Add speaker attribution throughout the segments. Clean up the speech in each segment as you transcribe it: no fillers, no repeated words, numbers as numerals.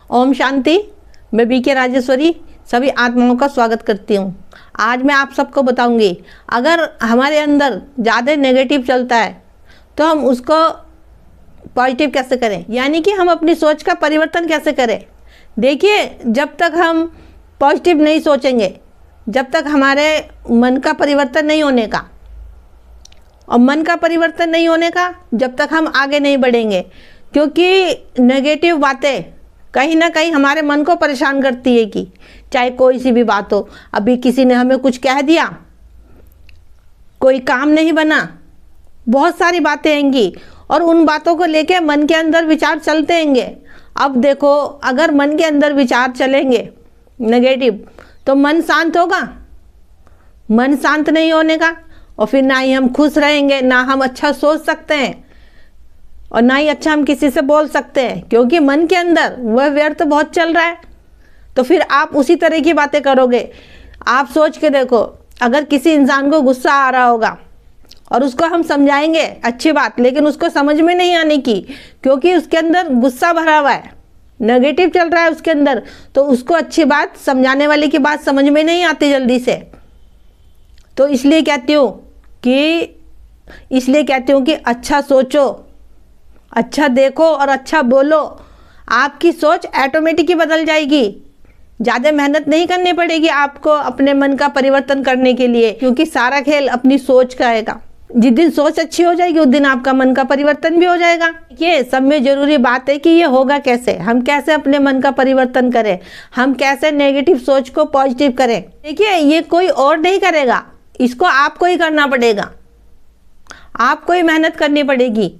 Speaker 1: ओम शांति। मैं बीके राजेश्वरी सभी आत्माओं का स्वागत करती हूँ। आज मैं आप सबको बताऊंगी, अगर हमारे अंदर ज़्यादा नेगेटिव चलता है तो हम उसको पॉजिटिव कैसे करें, यानी कि हम अपनी सोच का परिवर्तन कैसे करें। देखिए, जब तक हम पॉजिटिव नहीं सोचेंगे, जब तक हमारे मन का परिवर्तन नहीं होने का, और मन का परिवर्तन नहीं होने का, जब तक हम आगे नहीं बढ़ेंगे। क्योंकि नेगेटिव बातें कहीं ना कहीं हमारे मन को परेशान करती है कि चाहे कोई सी भी बात हो। अभी किसी ने हमें कुछ कह दिया, कोई काम नहीं बना, बहुत सारी बातें आएंगी और उन बातों को लेके मन के अंदर विचार चलते रहेंगे। अब देखो, अगर मन के अंदर विचार चलेंगे नेगेटिव तो मन शांत होगा? मन शांत नहीं होने का, और फिर ना ही हम खुश रहेंगे, ना हम अच्छा सोच सकते हैं और ना ही अच्छा हम किसी से बोल सकते हैं, क्योंकि मन के अंदर वह व्यर्थ बहुत चल रहा है। तो फिर आप उसी तरह की बातें करोगे। आप सोच के देखो, अगर किसी इंसान को गुस्सा आ रहा होगा और उसको हम समझाएंगे अच्छी बात, लेकिन उसको समझ में नहीं आने की, क्योंकि उसके अंदर गुस्सा भरा हुआ है, नेगेटिव चल रहा है उसके अंदर, तो उसको अच्छी बात, समझाने वाले की बात समझ में नहीं आती जल्दी से। तो इसलिए कहती हूँ कि अच्छा सोचो, अच्छा देखो और अच्छा बोलो। आपकी सोच ऑटोमेटिक ही बदल जाएगी। ज़्यादा मेहनत नहीं करनी पड़ेगी आपको अपने मन का परिवर्तन करने के लिए, क्योंकि सारा खेल अपनी सोच का आएगा। जिस दिन सोच अच्छी हो जाएगी उस दिन आपका मन का परिवर्तन भी हो जाएगा। ये सब में ज़रूरी बात है कि ये होगा कैसे, हम कैसे अपने मन का परिवर्तन करें, हम कैसे नेगेटिव सोच को पॉजिटिव करें। देखिए, ये कोई और नहीं करेगा, इसको आपको ही करना पड़ेगा, आपको ही मेहनत करनी पड़ेगी।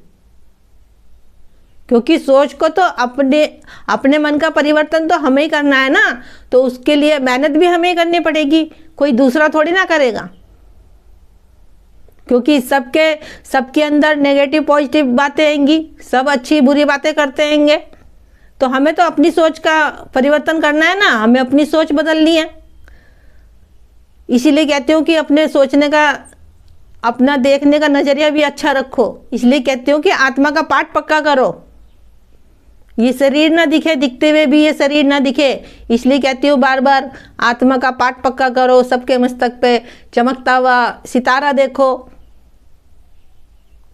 Speaker 1: क्योंकि सोच को तो अपने मन का परिवर्तन तो हमें ही करना है ना, तो उसके लिए मेहनत भी हमें ही करनी पड़ेगी, कोई दूसरा थोड़ी ना करेगा। क्योंकि सबके अंदर नेगेटिव पॉजिटिव बातें आएंगी, सब अच्छी बुरी बातें करते रहेंगे, तो हमें तो अपनी सोच का परिवर्तन करना है ना, हमें अपनी सोच बदलनी है। इसीलिए कहती हूँ कि अपने सोचने का, अपना देखने का नज़रिया भी अच्छा रखो। इसलिए कहती हूँ कि आत्मा का पाठ पक्का करो। ये शरीर ना दिखे, दिखते हुए भी ये शरीर ना दिखे, इसलिए कहती हूँ बार बार, आत्मा का पाठ पक्का करो। सबके मस्तक पे चमकता हुआ सितारा देखो।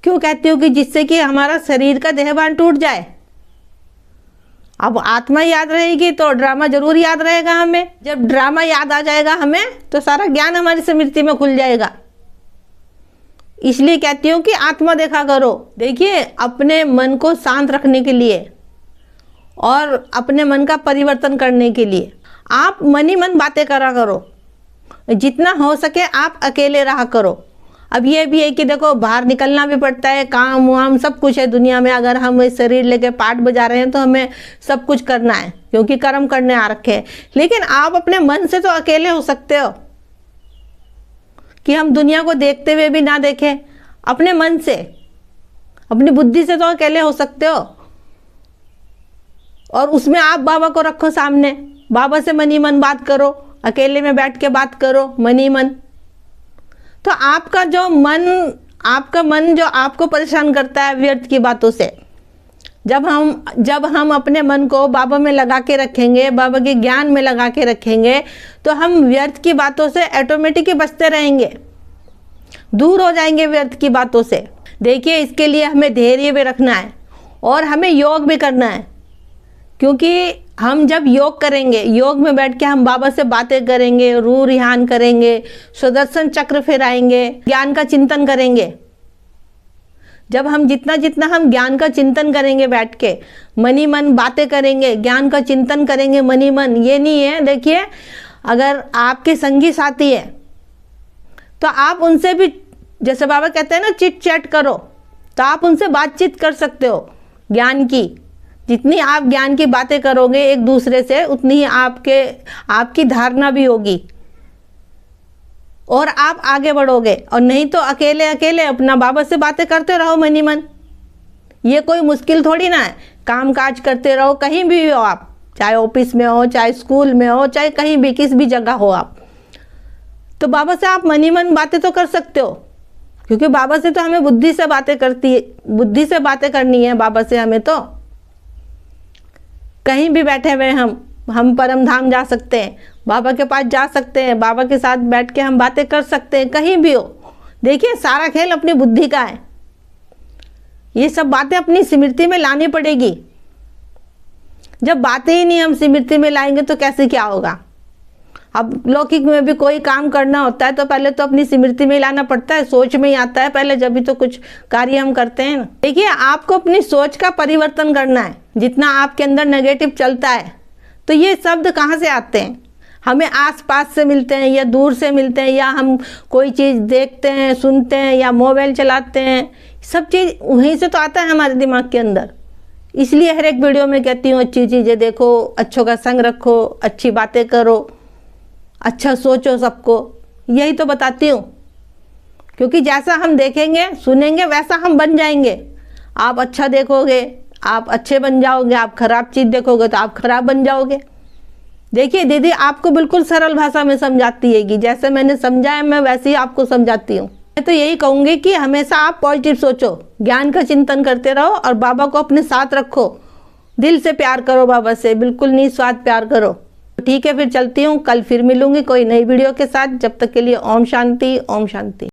Speaker 1: क्यों कहती हूँ कि जिससे कि हमारा शरीर का देहभान टूट जाए। अब आत्मा याद रहेगी तो ड्रामा जरूर याद रहेगा हमें। जब ड्रामा याद आ जाएगा हमें, तो सारा ज्ञान हमारी स्मृति में खुल जाएगा। इसलिए कहती हूँ कि आत्मा देखा करो। देखिए, अपने मन को शांत रखने के लिए और अपने मन का परिवर्तन करने के लिए आप मन ही मन बातें करा करो। जितना हो सके आप अकेले रहा करो। अब ये भी है कि देखो, बाहर निकलना भी पड़ता है, काम वाम सब कुछ है दुनिया में। अगर हम शरीर लेके पाठ बजा रहे हैं तो हमें सब कुछ करना है, क्योंकि कर्म करने आ रखे हैं। लेकिन आप अपने मन से तो अकेले हो सकते हो कि हम दुनिया को देखते हुए भी ना देखें। अपने मन से, अपनी बुद्धि से तो अकेले हो सकते हो, और उसमें आप बाबा को रखो सामने। बाबा से मन ही मन बात करो, अकेले में बैठ के बात करो मन ही मन। तो आपका मन जो आपको परेशान करता है व्यर्थ की बातों से, जब हम अपने मन को बाबा में लगा के रखेंगे, बाबा के ज्ञान में लगा के रखेंगे, तो हम व्यर्थ की बातों से ऑटोमेटिक ही बचते रहेंगे, दूर हो जाएंगे व्यर्थ की बातों से। देखिए, इसके लिए हमें धैर्य भी रखना है और हमें योग भी करना है। क्योंकि हम जब योग करेंगे, योग में बैठ के हम बाबा से बातें करेंगे, रूह रिहान करेंगे, सुदर्शन चक्र फहराएंगे, ज्ञान का चिंतन करेंगे। जब हम जितना हम ज्ञान का चिंतन करेंगे, बैठ के मन ही मन बातें करेंगे, ज्ञान का चिंतन करेंगे मन ही मन। ये नहीं है, देखिए, अगर आपके संगी साथी है तो आप उनसे भी, जैसे बाबा कहते हैं ना, चिट चैट करो, तो आप उनसे बातचीत कर सकते हो ज्ञान की। जितनी आप ज्ञान की बातें करोगे एक दूसरे से, उतनी ही आपकी धारणा भी होगी और आप आगे बढ़ोगे। और नहीं तो अकेले अकेले अपना बाबा से बातें करते रहो मन ही मन। ये कोई मुश्किल थोड़ी ना है, काम काज करते रहो, कहीं भी हो आप, चाहे ऑफिस में हो, चाहे स्कूल में हो, चाहे कहीं भी किस भी जगह हो आप, तो बाबा से आप मन ही मन बातें तो कर सकते हो। क्योंकि बाबा से तो हमें बुद्धि से बातें करनी है बाबा से हमें। कहीं भी बैठे हुए हम परम धाम जा सकते हैं, बाबा के पास जा सकते हैं, बाबा के साथ बैठ के हम बातें कर सकते हैं, कहीं भी हो। देखिए, सारा खेल अपनी बुद्धि का है। ये सब बातें अपनी स्मृति में लानी पड़ेगी। जब बातें ही नहीं हम स्मृति में लाएंगे तो कैसे क्या होगा। अब लौकिक में भी कोई काम करना होता है तो पहले तो अपनी स्मृति में लाना पड़ता है, सोच में ही आता है पहले, जब भी तो कुछ कार्य हम करते हैं ना। देखिए, आपको अपनी सोच का परिवर्तन करना है। जितना आपके अंदर नेगेटिव चलता है तो ये शब्द कहाँ से आते हैं? हमें आसपास से मिलते हैं या दूर से मिलते हैं, या हम कोई चीज़ देखते हैं, सुनते हैं, या मोबाइल चलाते हैं, सब चीज़ वहीं से तो आता है हमारे दिमाग के अंदर। इसलिए हर एक वीडियो में कहती हूँ अच्छी चीज़ें देखो, अच्छों का संग रखो, अच्छी बातें करो, अच्छा सोचो सबको, यही तो बताती हूँ। क्योंकि जैसा हम देखेंगे सुनेंगे वैसा हम बन जाएंगे। आप अच्छा देखोगे आप अच्छे बन जाओगे, आप खराब चीज़ देखोगे तो आप खराब बन जाओगे। देखिए दीदी, आपको बिल्कुल सरल भाषा में समझाती है कि जैसे मैंने समझाया मैं वैसे ही आपको समझाती हूँ। मैं तो यही कहूँगी कि हमेशा आप पॉजिटिव सोचो, ज्ञान का चिंतन करते रहो और बाबा को अपने साथ रखो। दिल से प्यार करो बाबा से, बिल्कुल निस्वार्थ प्यार करो। ठीक है, फिर चलती हूँ। कल फिर मिलूंगी कोई नई वीडियो के साथ। जब तक के लिए ओम शांति, ओम शांति।